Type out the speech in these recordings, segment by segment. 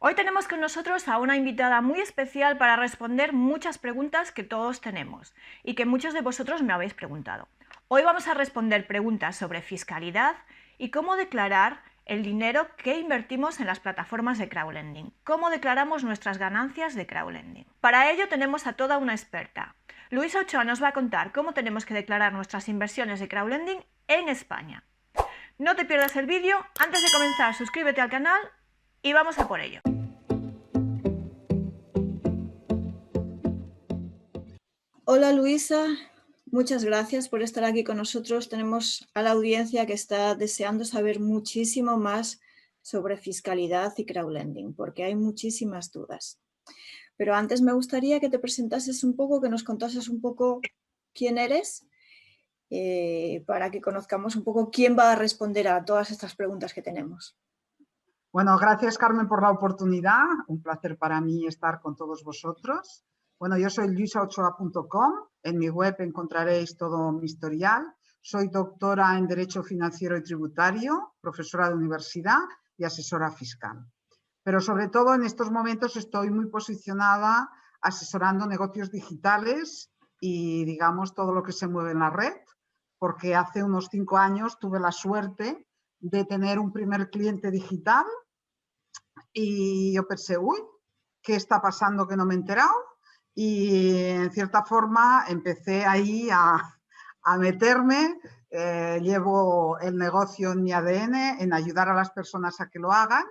Hoy tenemos con nosotros a una invitada muy especial para responder muchas preguntas que todos tenemos y que muchos de vosotros me habéis preguntado. Hoy vamos a responder preguntas sobre fiscalidad y cómo declarar el dinero que invertimos en las plataformas de crowdlending, cómo declaramos nuestras ganancias de crowdlending. Para ello tenemos a toda una experta. Luisa Ochoa nos va a contar cómo tenemos que declarar nuestras inversiones de crowdlending en España. No te pierdas el vídeo. Antes de comenzar, suscríbete al canal y vamos a por ello. Hola Luisa, muchas gracias por estar aquí con nosotros. Tenemos a la audiencia que está deseando saber muchísimo más sobre fiscalidad y crowdlending, porque hay muchísimas dudas. Pero antes me gustaría que te presentases un poco, que nos contases un poco quién eres, para que conozcamos un poco quién va a responder a todas estas preguntas que tenemos. Bueno, gracias Carmen por la oportunidad. Un placer para mí estar con todos vosotros. Bueno, yo soy luisaochoa.com. En mi web encontraréis todo mi historial. Soy doctora en Derecho Financiero y Tributario, profesora de universidad y asesora fiscal. Pero sobre todo en estos momentos estoy muy posicionada asesorando negocios digitales y, digamos, todo lo que se mueve en la red, porque hace unos 5 años tuve la suerte de tener un primer cliente digital y yo pensé, uy, ¿qué está pasando que no me he enterado? Y en cierta forma empecé ahí a meterme, llevo el negocio en mi ADN, en ayudar a las personas a que lo hagan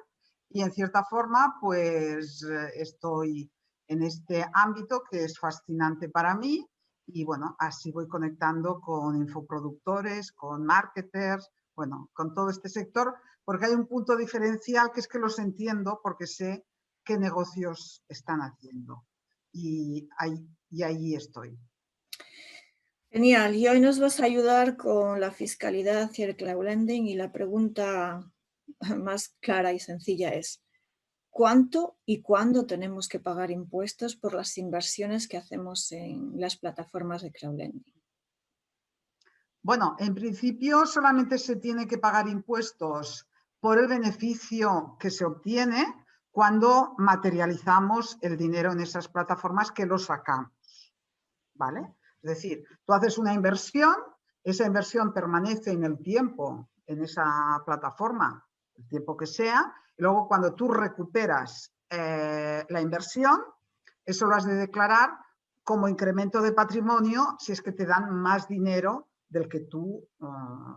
y en cierta forma pues estoy en este ámbito que es fascinante para mí y bueno, así voy conectando con infoproductores, con marketers, bueno, con todo este sector, porque hay un punto diferencial que es que los entiendo porque sé qué negocios están haciendo y ahí estoy. Genial, y hoy nos vas a ayudar con la fiscalidad y el crowdlending y la pregunta más clara y sencilla es: ¿cuánto y cuándo tenemos que pagar impuestos por las inversiones que hacemos en las plataformas de crowdlending? Bueno, en principio solamente se tiene que pagar impuestos por el beneficio que se obtiene cuando materializamos el dinero en esas plataformas que lo sacamos, ¿vale? Es decir, tú haces una inversión, esa inversión permanece en el tiempo en esa plataforma, el tiempo que sea, y luego cuando tú recuperas la inversión, eso lo has de declarar como incremento de patrimonio si es que te dan más dinero del que tú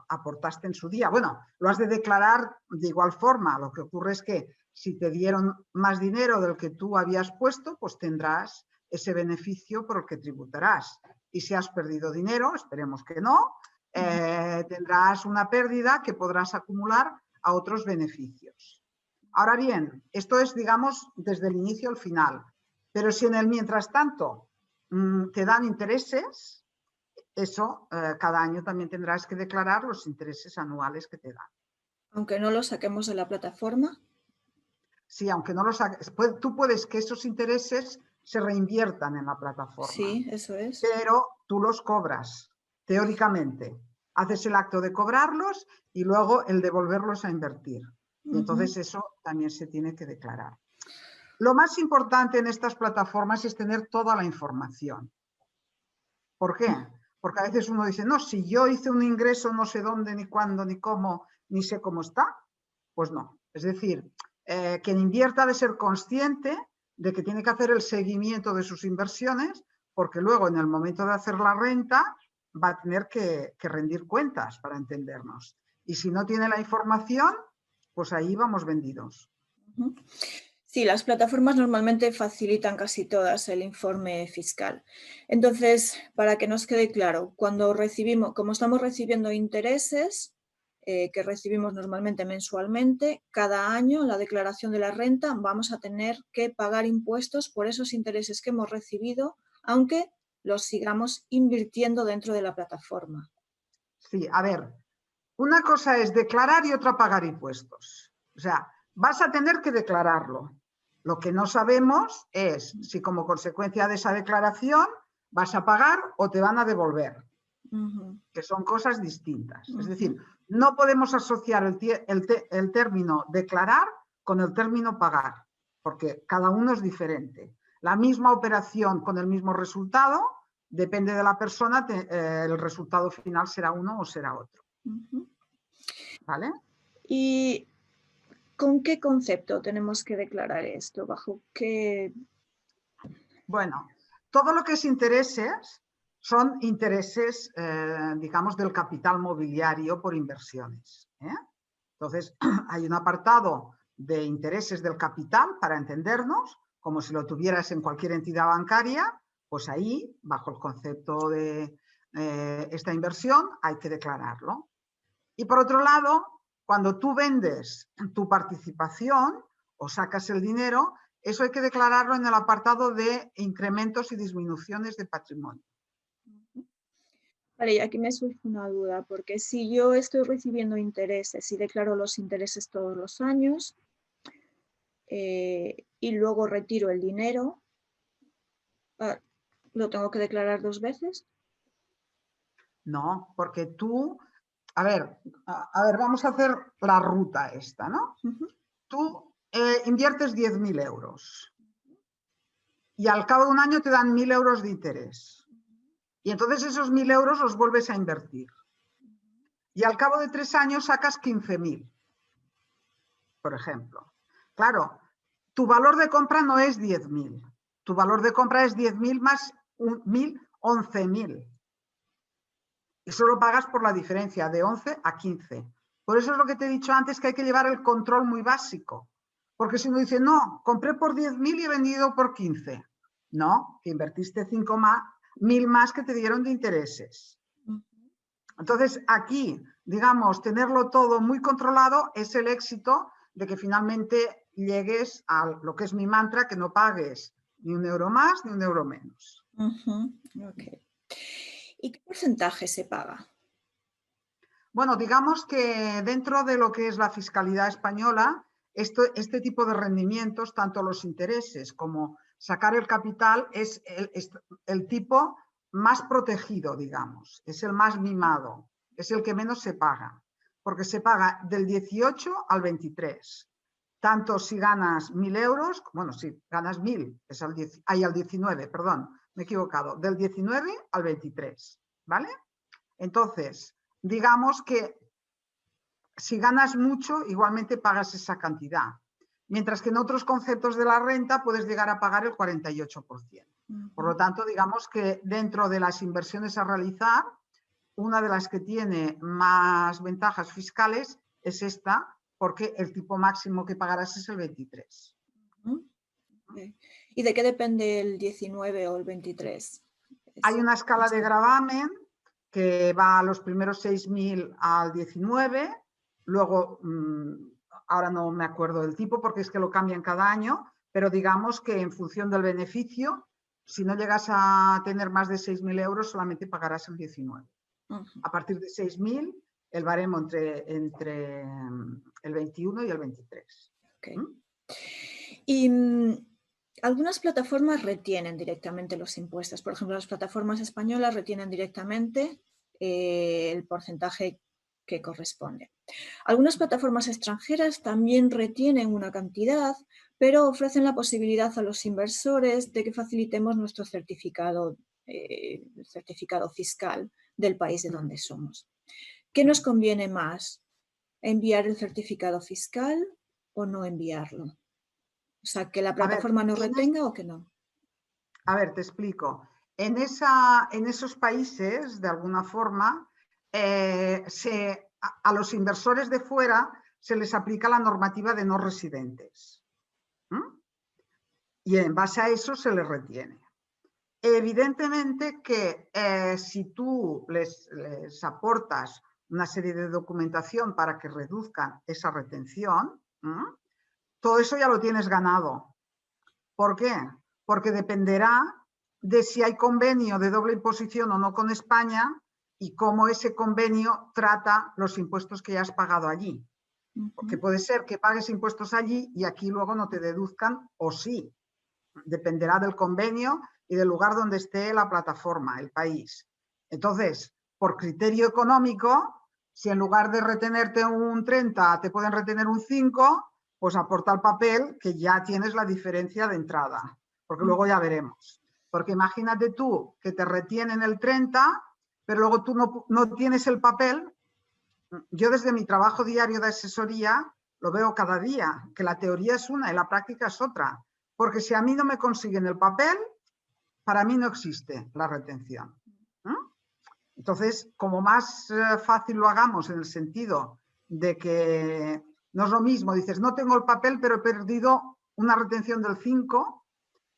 aportaste en su día. Bueno, lo has de declarar de igual forma. Lo que ocurre es que si te dieron más dinero del que tú habías puesto, pues tendrás ese beneficio por el que tributarás. Y si has perdido dinero, esperemos que no, tendrás una pérdida que podrás acumular a otros beneficios. Ahora bien, esto es, digamos, desde el inicio al final. Pero si en el mientras tanto te dan intereses, eso cada año también tendrás que declarar los intereses anuales que te dan. Aunque no lo saquemos de la plataforma. Sí, aunque no lo saques, tú puedes que esos intereses se reinviertan en la plataforma, Sí, eso es. pero tú los cobras, teóricamente. Haces el acto de cobrarlos y luego el devolverlos a invertir. Y entonces eso también se tiene que declarar. Lo más importante en estas plataformas es tener toda la información. ¿Por qué? Porque a veces uno dice, no, si yo hice un ingreso no sé dónde, ni cuándo, ni cómo, ni sé cómo está, pues no. Es decir, quien invierta ha de ser consciente de que tiene que hacer el seguimiento de sus inversiones, porque luego en el momento de hacer la renta va a tener que rendir cuentas para entendernos. Y si no tiene la información, pues ahí vamos vendidos. Sí, las plataformas normalmente facilitan casi todas el informe fiscal. Entonces, para que nos quede claro, cuando recibimos, como estamos recibiendo intereses, que recibimos normalmente mensualmente, cada año en la declaración de la renta vamos a tener que pagar impuestos por esos intereses que hemos recibido, aunque los sigamos invirtiendo dentro de la plataforma. Sí, a ver, una cosa es declarar y otra pagar impuestos. O sea, vas a tener que declararlo. Lo que no sabemos es si como consecuencia de esa declaración vas a pagar o te van a devolver, que son cosas distintas. Es decir, no podemos asociar el término declarar con el término pagar. porque cada uno es diferente. La misma operación con el mismo resultado, depende de la persona, el resultado final será uno o será otro. ¿Vale? ¿Y con qué concepto tenemos que declarar esto? ¿Bajo qué? Bueno, todo lo que es intereses son intereses, digamos, del capital mobiliario por inversiones. Entonces, hay un apartado de intereses del capital, para entendernos, como si lo tuvieras en cualquier entidad bancaria, pues ahí, bajo el concepto de esta inversión, hay que declararlo. Y por otro lado, cuando tú vendes tu participación o sacas el dinero, eso hay que declararlo en el apartado de incrementos y disminuciones de patrimonio. Vale, y aquí me surge una duda, porque si yo estoy recibiendo intereses y declaro los intereses todos los años y luego retiro el dinero, ¿lo tengo que declarar 2 veces? No, porque tú, a ver, vamos a hacer la ruta esta, ¿no? Tú inviertes 10.000 euros y al cabo de un año te dan 1.000 euros de interés. Y entonces esos 1.000 euros los vuelves a invertir. Y al cabo de 3 años sacas 15.000, por ejemplo. Claro, tu valor de compra no es 10.000. Tu valor de compra es 10.000 más 1.000, 11.000. Y solo pagas por la diferencia de 11 a 15. Por eso es lo que te he dicho antes, que hay que llevar el control muy básico. Porque si no dice, no, compré por 10.000 y he vendido por 15. No, que invertiste 5.000 más que te dieron de intereses. Entonces, aquí, digamos, tenerlo todo muy controlado es el éxito de que finalmente llegues a lo que es mi mantra, que no pagues ni 1 euro más ni 1 euro menos. Okay. ¿Y qué porcentaje se paga? Bueno, digamos que dentro de lo que es la fiscalidad española, este tipo de rendimientos, tanto los intereses como sacar el capital, es el tipo más protegido, digamos, es el más mimado, es el que menos se paga, porque se paga del 18 al 23. Tanto si ganas 1.000 euros, bueno, si ganas 1.000, es al 19, perdón, me he equivocado, del 19 al 23, ¿vale? Entonces, digamos que si ganas mucho, igualmente pagas esa cantidad. Mientras que en otros conceptos de la renta puedes llegar a pagar el 48%. Por lo tanto, digamos que dentro de las inversiones a realizar, una de las que tiene más ventajas fiscales es esta, porque el tipo máximo que pagarás es el 23. ¿Y de qué depende el 19 o el 23? Hay una escala de gravamen que va a los primeros 6.000 al 19, luego, ahora no me acuerdo del tipo porque es que lo cambian cada año, pero digamos que en función del beneficio, si no llegas a tener más de 6.000 euros, solamente pagarás el 19. A partir de 6.000, el baremo entre el 21 y el 23. Okay. Y algunas plataformas retienen directamente los impuestos. Por ejemplo, las plataformas españolas retienen directamente el porcentaje que corresponde. Algunas plataformas extranjeras también retienen una cantidad, pero ofrecen la posibilidad a los inversores de que facilitemos nuestro certificado fiscal del país de donde somos. ¿Qué nos conviene más? ¿Enviar el certificado fiscal o no enviarlo? O sea, que la plataforma nos retenga o que no. A ver, te explico. En esos países, de alguna forma, a los inversores de fuera se les aplica la normativa de no residentes. Y en base a eso se les retiene. Evidentemente que si tú les aportas una serie de documentación para que reduzcan esa retención, todo eso ya lo tienes ganado. ¿Por qué? Porque dependerá de si hay convenio de doble imposición o no con España y cómo ese convenio trata los impuestos que ya has pagado allí. Porque puede ser que pagues impuestos allí y aquí luego no te deduzcan, o sí. Dependerá del convenio y del lugar donde esté la plataforma, el país. Entonces, por criterio económico, si en lugar de retenerte un 30 te pueden retener un 5, pues aporta el papel que ya tienes la diferencia de entrada, porque luego ya veremos. Porque imagínate tú que te retienen el 30, pero luego tú no tienes el papel. Yo desde mi trabajo diario de asesoría lo veo cada día, que la teoría es una y la práctica es otra. Porque si a mí no me consiguen el papel, para mí no existe la retención. Entonces, como más fácil lo hagamos en el sentido de que no es lo mismo, dices, no tengo el papel, pero he perdido una retención del 5,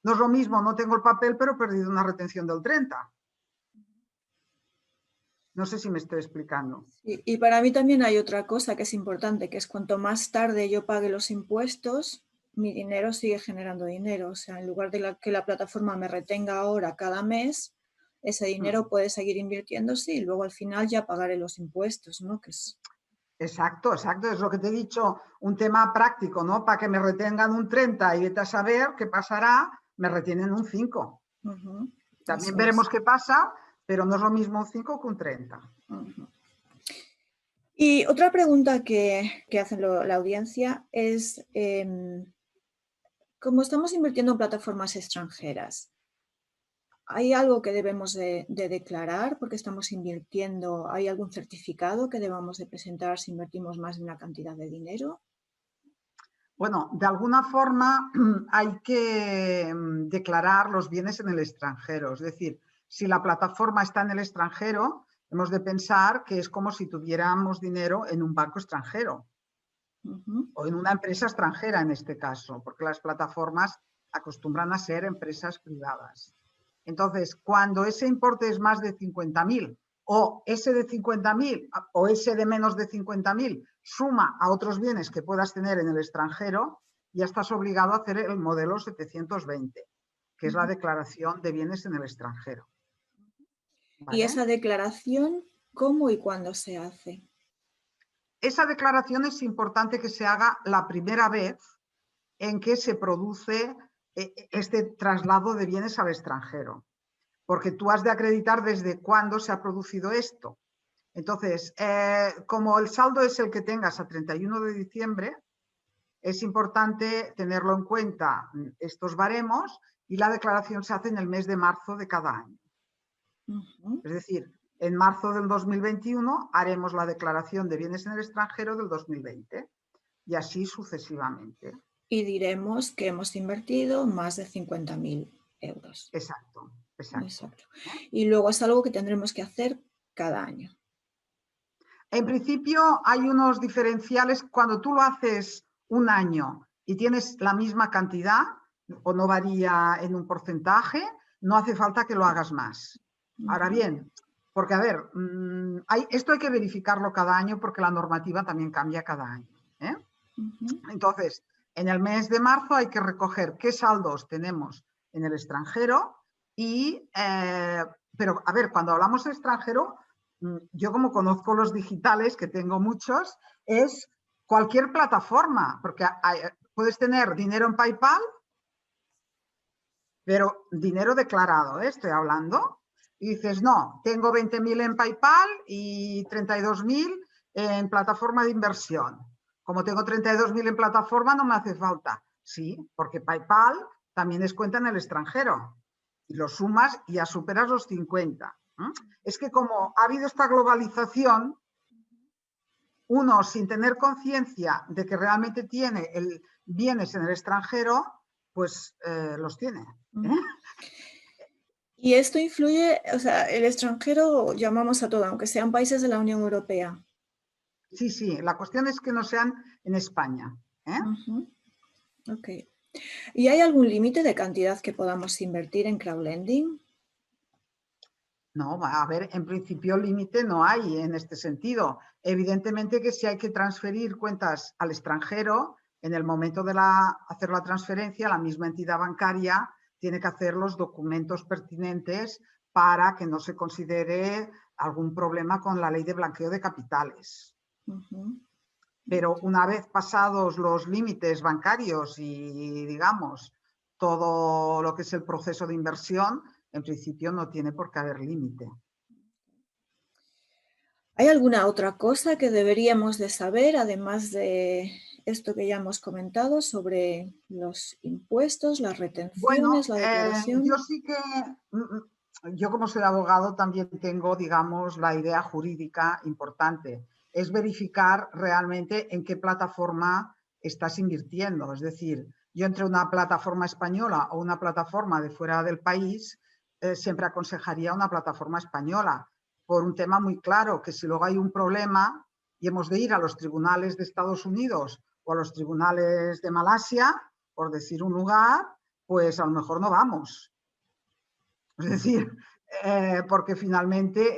no es lo mismo, no tengo el papel, pero he perdido una retención del 30. No sé si me estoy explicando. Y para mí también hay otra cosa que es importante, que es cuanto más tarde yo pague los impuestos, mi dinero sigue generando dinero. O sea, en lugar de que la plataforma me retenga ahora cada mes, ese dinero puede seguir invirtiéndose y luego al final ya pagaré los impuestos, ¿no? Que es... Exacto, exacto. Es lo que te he dicho, un tema práctico, ¿no? Para que me retengan un 30 y vete a saber qué pasará, me retienen un 5. También veremos qué pasa, pero no es lo mismo un 5 que un 30. Y otra pregunta que hace la audiencia es, como estamos invirtiendo en plataformas extranjeras, ¿hay algo que debemos de declarar porque estamos invirtiendo? ¿Hay algún certificado que debamos de presentar si invertimos más de una cantidad de dinero? Bueno, de alguna forma hay que declarar los bienes en el extranjero. Es decir, si la plataforma está en el extranjero, hemos de pensar que es como si tuviéramos dinero en un banco extranjero o en una empresa extranjera en este caso, porque las plataformas acostumbran a ser empresas privadas. Entonces, cuando ese importe es más de 50.000 o ese de 50.000 o ese de menos de 50.000 suma a otros bienes que puedas tener en el extranjero, ya estás obligado a hacer el modelo 720, que es la declaración de bienes en el extranjero. ¿Vale? ¿Y esa declaración cómo y cuándo se hace? Esa declaración es importante que se haga la primera vez en que se produce este traslado de bienes al extranjero, porque tú has de acreditar desde cuándo se ha producido esto. Entonces, como el saldo es el que tengas a 31 de diciembre, es importante tenerlo en cuenta estos baremos y la declaración se hace en el mes de marzo de cada año. Es decir, en marzo del 2021 haremos la declaración de bienes en el extranjero del 2020 y así sucesivamente. Y diremos que hemos invertido más de 50.000 euros. Exacto, exacto. Y luego es algo que tendremos que hacer cada año. En principio hay unos diferenciales cuando tú lo haces un año y tienes la misma cantidad o no varía en un porcentaje, no hace falta que lo hagas más. Ahora bien, porque a ver, esto hay que verificarlo cada año porque la normativa también cambia cada año. Entonces, en el mes de marzo hay que recoger qué saldos tenemos en el extranjero pero a ver, cuando hablamos de extranjero, yo como conozco los digitales, que tengo muchos, es cualquier plataforma, porque puedes tener dinero en PayPal, pero dinero declarado, estoy hablando, y dices, no, tengo 20.000 en PayPal y 32.000 en plataforma de inversión. Como tengo 32.000 en plataforma, no me hace falta. Sí, porque PayPal también es cuenta en el extranjero. Y lo sumas y ya superas los 50. Es que como ha habido esta globalización, uno sin tener conciencia de que realmente tiene bienes en el extranjero, pues los tiene. Y esto influye, o sea, el extranjero llamamos a todo, aunque sean países de la Unión Europea. Sí, sí, la cuestión es que no sean en España. Ok. ¿Y hay algún límite de cantidad que podamos invertir en crowdlending? No, a ver, en principio límite no hay en este sentido. Evidentemente que si hay que transferir cuentas al extranjero, en el momento de hacer la transferencia, la misma entidad bancaria tiene que hacer los documentos pertinentes para que no se considere algún problema con la ley de blanqueo de capitales. Pero una vez pasados los límites bancarios y, digamos, todo lo que es el proceso de inversión, en principio no tiene por qué haber límite. ¿Hay alguna otra cosa que deberíamos de saber, además de esto que ya hemos comentado sobre los impuestos, las retenciones, Bueno, la declaración. yo sí que, yo como soy abogado también tengo, digamos, la idea jurídica importante. Es verificar realmente en qué plataforma estás invirtiendo. Es decir, yo entre una plataforma española o una plataforma de fuera del país, siempre aconsejaría una plataforma española, por un tema muy claro, que si luego hay un problema y hemos de ir a los tribunales de Estados Unidos o a los tribunales de Malasia, por decir un lugar, pues a lo mejor no vamos. Es decir, porque finalmente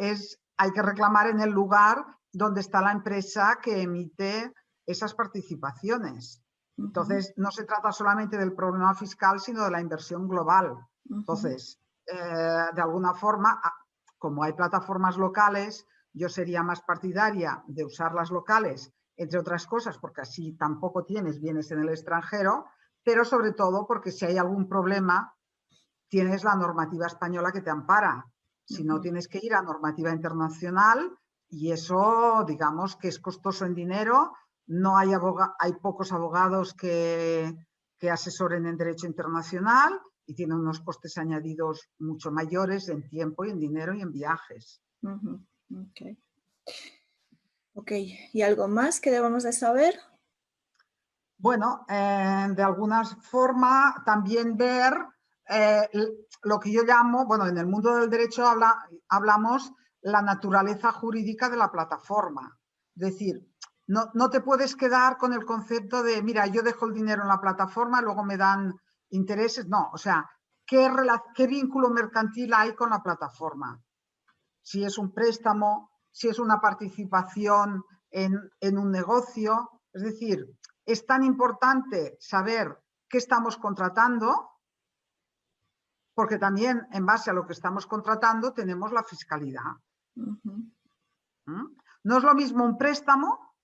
hay que reclamar en el lugar donde está la empresa que emite esas participaciones. Entonces, no se trata solamente del problema fiscal, sino de la inversión global. Entonces, de alguna forma, como hay plataformas locales, yo sería más partidaria de usar las locales, entre otras cosas, porque así tampoco tienes bienes en el extranjero, pero sobre todo porque si hay algún problema, tienes la normativa española que te ampara. Si no, tienes que ir a normativa internacional y eso, digamos, que es costoso en dinero. No hay, hay pocos abogados que asesoren en derecho internacional y tienen unos costes añadidos mucho mayores en tiempo y en dinero y en viajes. Ok, ¿y algo más que debamos de saber? Bueno, de alguna forma también ver lo que yo llamo, bueno, en el mundo del derecho hablamos la naturaleza jurídica de la plataforma. Es decir, no te puedes quedar con el concepto de, mira, yo dejo el dinero en la plataforma, luego me dan intereses. No, o sea, ¿qué vínculo mercantil hay con la plataforma? Si es un préstamo, si es una participación en un negocio. Es decir, es tan importante saber qué estamos contratando, porque también en base a lo que estamos contratando tenemos la fiscalidad. No es lo mismo un préstamo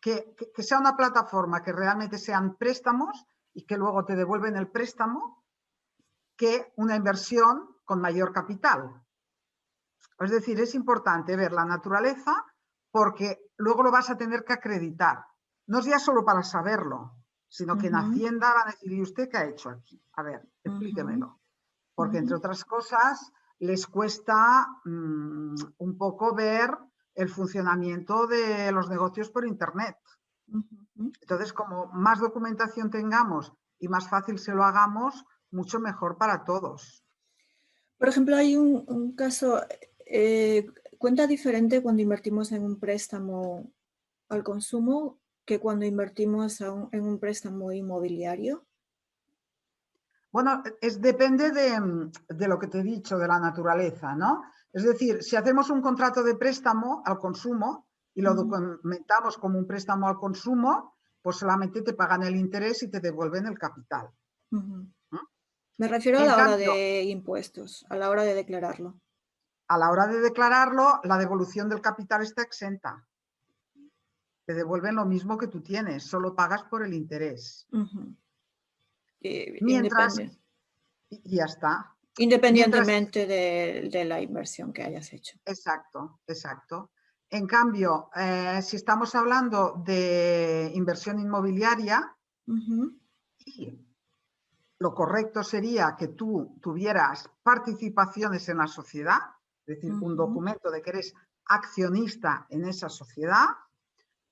que sea una plataforma que realmente sean préstamos y que luego te devuelven el préstamo, que una inversión con mayor capital. Es decir, es importante ver la naturaleza porque luego lo vas a tener que acreditar. No es ya solo para saberlo, sino que en Hacienda van a decir, ¿y usted qué ha hecho aquí? A ver, explíquemelo. Porque, entre otras cosas, les cuesta un poco ver el funcionamiento de los negocios por Internet. Entonces, como más documentación tengamos y más fácil se lo hagamos, mucho mejor para todos. Por ejemplo, hay un caso, ¿cuenta diferente cuando invertimos en un préstamo al consumo que cuando invertimos en un préstamo inmobiliario? Bueno, depende de lo que te he dicho, de la naturaleza, ¿no? Es decir, si hacemos un contrato de préstamo al consumo y lo documentamos como un préstamo al consumo, pues solamente te pagan el interés y te devuelven el capital. Me refiero a la hora de impuestos, a la hora de declararlo. A la hora de declararlo, la devolución del capital está exenta. Te devuelven lo mismo que tú tienes, solo pagas por el interés. Mientras, y ya está. Independientemente de la inversión que hayas hecho. Exacto, exacto. En cambio, si estamos hablando de inversión inmobiliaria, lo correcto sería que tú tuvieras participaciones en la sociedad, es decir, un documento de que eres accionista en esa sociedad.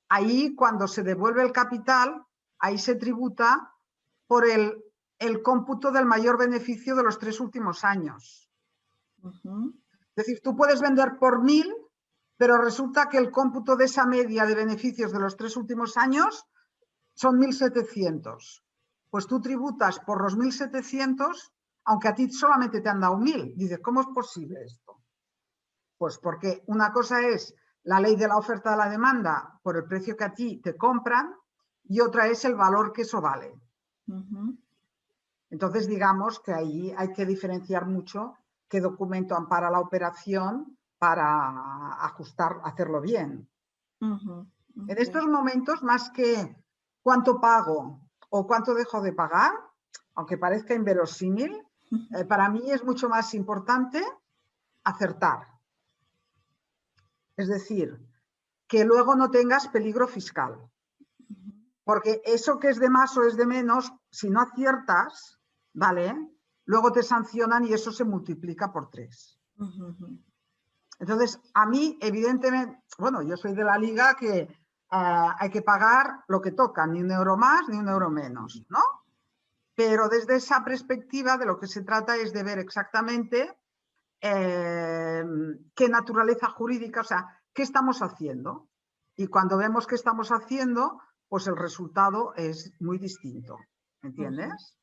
Ahí, cuando se devuelve el capital, ahí se tributa por el cómputo del mayor beneficio de los 3 últimos años. Es decir, tú puedes vender por 1.000, pero resulta que el cómputo de esa media de beneficios de los 3 últimos años son 1.700. Pues tú tributas por los 1.700, aunque a ti solamente te han dado 1.000. Dices, ¿cómo es posible esto? Pues porque una cosa es la ley de la oferta y la demanda por el precio que a ti te compran y otra es el valor que eso vale. Entonces, digamos que ahí hay que diferenciar mucho qué documento ampara la operación para ajustar, hacerlo bien. En estos momentos, más que cuánto pago o cuánto dejo de pagar, aunque parezca inverosímil, para mí es mucho más importante acertar. Es decir, que luego no tengas peligro fiscal. Porque eso que es de más o es de menos, si no aciertas, ¿vale? Luego te sancionan y eso se multiplica por 3. Entonces, a mí, evidentemente, bueno, yo soy de la liga que hay que pagar lo que toca, ni un euro más ni un euro menos, ¿no? Pero desde esa perspectiva de lo que se trata es de ver exactamente qué naturaleza jurídica, o sea, qué estamos haciendo. Y cuando vemos qué estamos haciendo, pues el resultado es muy distinto, ¿entiendes?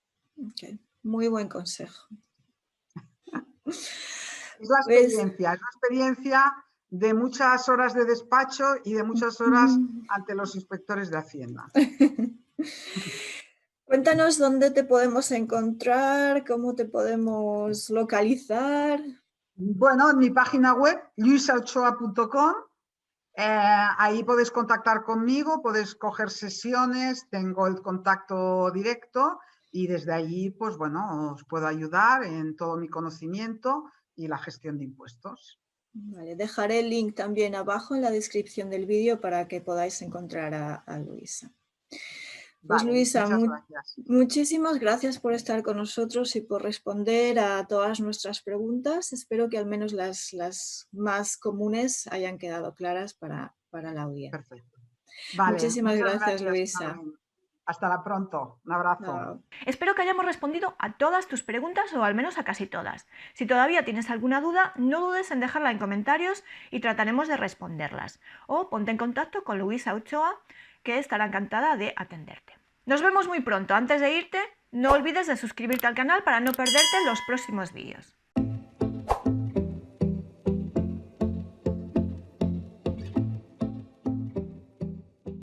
Okay. Muy buen consejo. Es la experiencia de muchas horas de despacho y de muchas horas ante los inspectores de Hacienda. Cuéntanos dónde te podemos encontrar, cómo te podemos localizar. Bueno, en mi página web, luisaochoa.com, ahí podéis contactar conmigo, podéis coger sesiones, tengo el contacto directo y desde allí, pues bueno, os puedo ayudar en todo mi conocimiento y la gestión de impuestos. Vale, dejaré el link también abajo en la descripción del vídeo para que podáis encontrar a Luisa. Pues Vale, Luisa, muchas gracias. muchísimas gracias por estar con nosotros y por responder a todas nuestras preguntas. Espero que al menos las más comunes hayan quedado claras para la audiencia. Perfecto. Vale, Muchísimas gracias, Luisa. Carmen. Hasta pronto. Un abrazo. No. Espero que hayamos respondido a todas tus preguntas o al menos a casi todas. Si todavía tienes alguna duda, no dudes en dejarla en comentarios y trataremos de responderlas. O ponte en contacto con Luisa Ochoa, que estará encantada de atenderte. Nos vemos muy pronto. Antes de irte, no olvides de suscribirte al canal para no perderte los próximos vídeos.